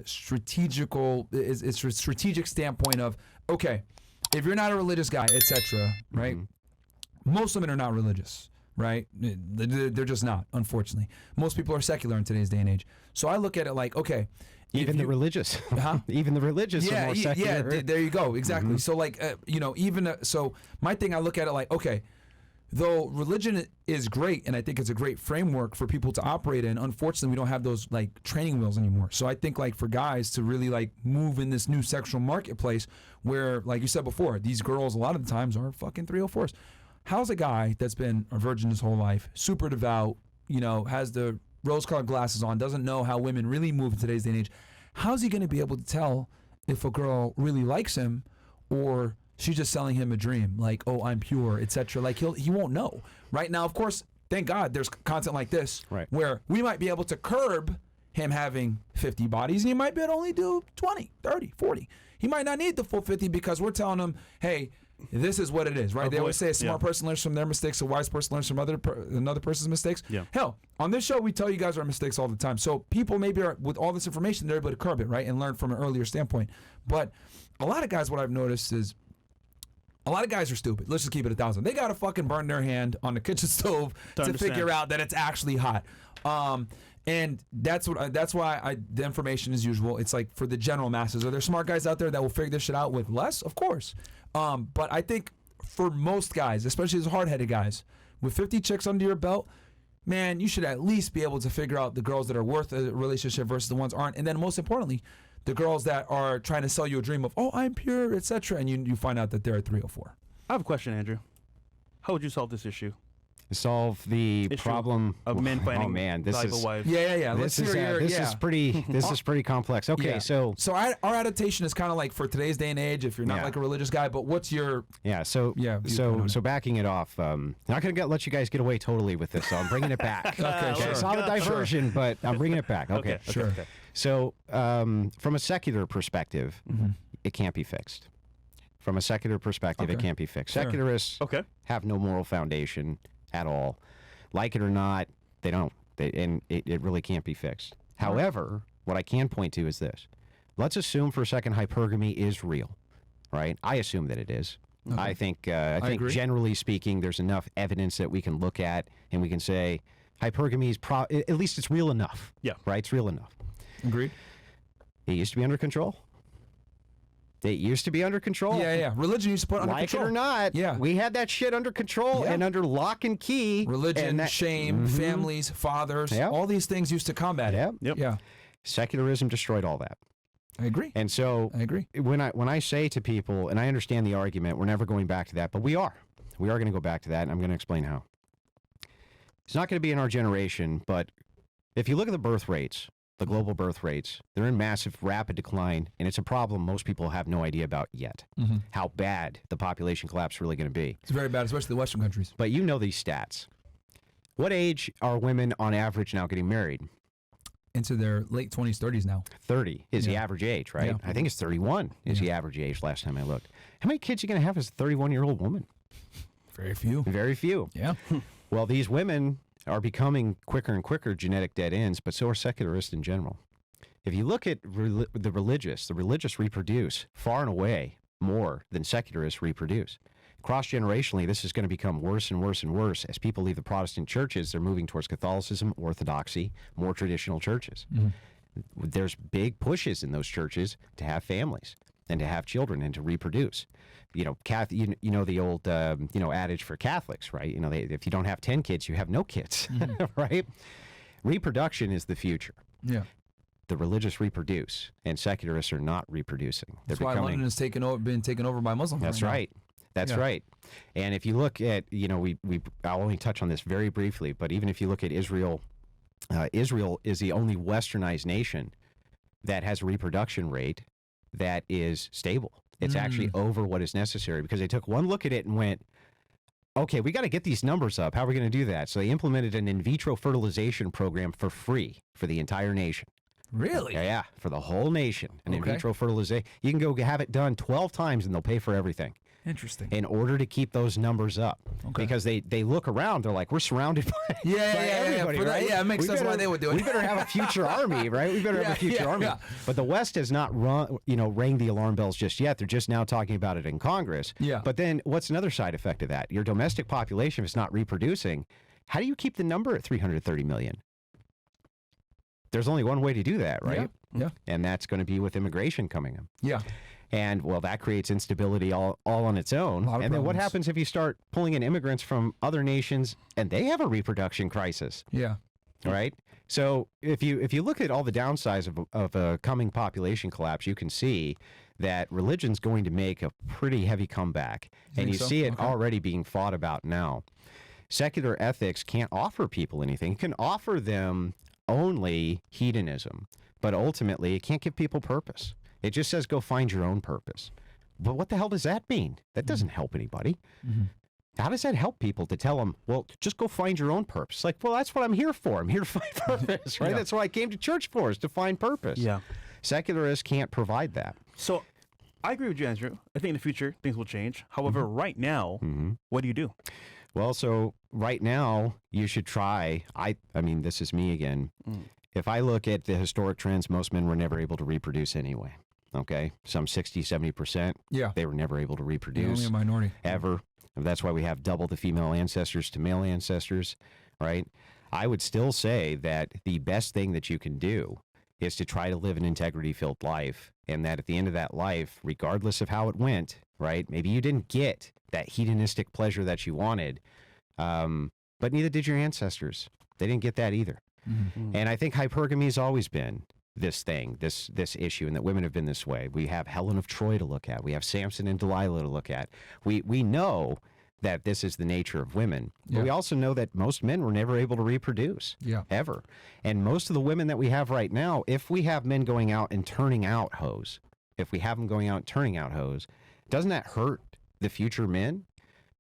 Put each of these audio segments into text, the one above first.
strategical. It's a strategic standpoint of, okay, if you're not a religious guy, etc. Right? Most women are not religious. Right? They're just not, unfortunately. Most people are secular in today's day and age. So I look at it like, okay. Even the religious. Even the religious are more secular. Yeah, there you go. Exactly. So like, so my thing, I look at it like, okay, though religion is great, and I think it's a great framework for people to operate in, unfortunately, we don't have those like training wheels anymore. So I think like for guys to really like move in this new sexual marketplace where, like you said before, these girls a lot of the times are fucking 304s. How's a guy that's been a virgin his whole life, super devout, has the rose-colored glasses on, doesn't know how women really move in today's day and age, how's he going to be able to tell if a girl really likes him or she's just selling him a dream, like, oh, I'm pure, etc. Like he won't know. Right now, of course, thank God there's content like this where we might be able to curb him having 50 bodies, and he might be able to only do 20, 30, 40. He might not need the full 50 because we're telling him, hey, this is what it is, right? They always say a smart person learns from their mistakes, a wise person learns from another person's mistakes. Yeah. Hell, on this show, we tell you guys our mistakes all the time. So people maybe are, with all this information, they're able to curb it, right? And learn from an earlier standpoint. But a lot of guys, what I've noticed is a lot of guys are stupid. Let's just keep it 1,000. They got to fucking burn their hand on the kitchen stove to figure out that it's actually hot. And that's why the information is usual. It's like for the general masses. Are there smart guys out there that will figure this shit out with less? Of course. But I think for most guys, especially as hard-headed guys, with 50 chicks under your belt, man, you should at least be able to figure out the girls that are worth a relationship versus the ones aren't. And then most importantly, the girls that are trying to sell you a dream of, oh, I'm pure, etc. And you find out that they're a 304. I have a question, Andrew. How would you solve this issue? Solve the problem of men finding oh man, this is wives. Yeah. This is pretty complex. Okay, so our adaptation is kind of like for today's day and age. If you're not like a religious guy, but what's your so backing it off. I'm not gonna let you guys get away totally with this, so I'm bringing it back. Okay, sure. It's not a diversion, but I'm bringing it back. Okay, sure. Okay. So from a secular perspective, it can't be fixed. From a secular perspective, it can't be fixed. Sure. Secularists have no moral foundation at all. Like it or not, they don't. And it really can't be fixed. However, what I can point to is this. Let's assume for a second hypergamy is real, right? I assume that it is. Okay. I think generally speaking, there's enough evidence that we can look at and we can say hypergamy is at least it's real enough. Yeah. Right? It's real enough. Agreed. It used to be under control. It used to be under control. Yeah. Religion used to put under control. Like it or not, we had that shit under control and under lock and key. Religion, shame, families, fathers, all these things used to combat it. Yeah. Secularism destroyed all that. I agree. And so I agree. When I say to people, and I understand the argument, we're never going back to that, but we are. We are going to go back to that, and I'm going to explain how. It's not going to be in our generation, but if you look at the birth rates, the global birth rates, they're in massive, rapid decline, and it's a problem most people have no idea about yet, how bad the population collapse is really going to be. It's very bad, especially the Western countries. But you know these stats. What age are women on average now getting married? Into their late 20s, 30s now. 30 is the average age, right? Yeah. I think it's 31 is the average age last time I looked. How many kids are you going to have as a 31-year-old woman? Very few. Very few. Yeah. Well, these women are becoming quicker and quicker genetic dead ends, but so are secularists in general. If you look at the religious reproduce far and away more than secularists reproduce. Cross-generationally, this is going to become worse and worse and worse. As people leave the Protestant churches, they're moving towards Catholicism, Orthodoxy, more traditional churches. There's big pushes in those churches to have families and to have children and to reproduce. You know, the old adage for Catholics, right? You know, if you don't have 10 kids, you have no kids, right? Reproduction is the future. Yeah. The religious reproduce, and secularists are not reproducing. That's why London has been taken over by Muslims. That's right. That's right. And if you look at, I'll only touch on this very briefly, but even if you look at Israel, Israel is the only westernized nation that has a reproduction rate that is stable. It's actually over what is necessary because they took one look at it and went, okay, we got to get these numbers up. How are we going to do that? So they implemented an in vitro fertilization program for free for the entire nation. Really? Yeah, for the whole nation. An in vitro fertilization. You can go have it done 12 times and they'll pay for everything. Interesting. in order to keep those numbers up. Okay. Because they look around, they're like, we're surrounded by, by everybody, For that- right? yeah, it makes sense why they would do it. We better have a future army, right? We better have a future army. yeah. But the West has not rang the alarm bells just yet. They're just now talking about it in Congress. Yeah. But then what's another side effect of that? Your domestic population is not reproducing. How do you keep the number at 330 million? There's only one way to do that, right? Yeah. And that's going to be with immigration coming in. Yeah. And well, that creates instability all on its own. A lot of And then what problems. happens if you start pulling in immigrants from other nations and they have a reproduction crisis, Yeah. right? So if you look at all the downsides of a coming population collapse, you can see that religion's going to make a pretty heavy comeback. And think you so? see it Okay. already being fought about now. Secular ethics can't offer people anything. It can offer them only hedonism, but ultimately it can't give people purpose. It just says go find your own purpose. But what the hell does that mean? That doesn't help anybody. Mm-hmm. How does that help people to tell them, well, just go find your own purpose? Like, well, that's what I'm here for. I'm here to find purpose, right? Yeah. That's what I came to church for, is to find purpose. Yeah. Secularists can't provide that. So I agree with you, Andrew. I think in the future things will change. However, right now, what do you do? Well, so right now you should try. I mean, this is me again. If I look at the historic trends, most men were never able to reproduce anyway. Okay, some 60, 70%. Yeah. They were never able to You're reproduce only a minority. ever. That's why we have double the female ancestors to male ancestors, right? I would still say that the best thing that you can do is to try to live an integrity-filled life, and that at the end of that life, regardless of how it went, right? Maybe you didn't get that hedonistic pleasure that you wanted, but neither did your ancestors. They didn't get that either. Mm-hmm. And I think hypergamy has always been this thing, this issue, and that women have been this way. We have Helen of Troy to look at. We have Samson and Delilah to look at. We know that this is the nature of women. But Yeah. we also know that most men were never able to reproduce, Yeah. ever. And most of the women that we have right now, if we have men going out and turning out hoes, if we have them going out and turning out hoes, doesn't that hurt the future men?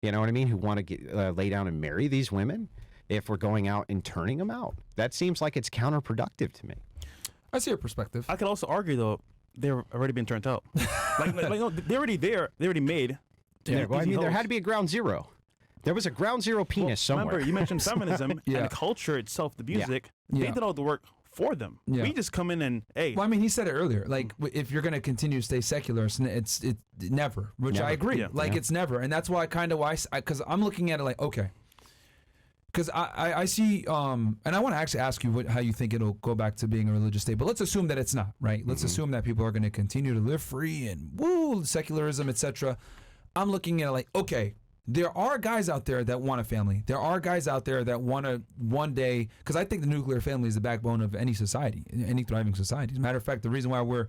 You know what I mean? Who want to lay down and marry these women? If we're going out and turning them out, that seems like it's counterproductive to me. I see your perspective. I could also argue though they've already been turned out. like no, they're already there. They already made. to Yeah, make well, I easy mean, there hoes. had to be a ground zero. There was a ground zero penis somewhere. Remember, you mentioned feminism Yeah. and the culture itself, the music. Yeah. They did all the work for them. Yeah. We just come in and hey. Well, I mean, he said it earlier. Like, if you're going to continue to stay secular, it's never. Which Never. I agree. Yeah. Like, Yeah. it's never, and that's why because I'm looking at it like, okay, because I see, and I want to actually ask you how you think it'll go back to being a religious state. But let's assume that it's not, right? Let's assume that people are going to continue to live free and woo secularism, etc. I'm looking at it like, okay, there are guys out there that want a family. There are guys out there that want to one day, because I think the nuclear family is the backbone of any society, any thriving society. As a matter of fact, the reason why we're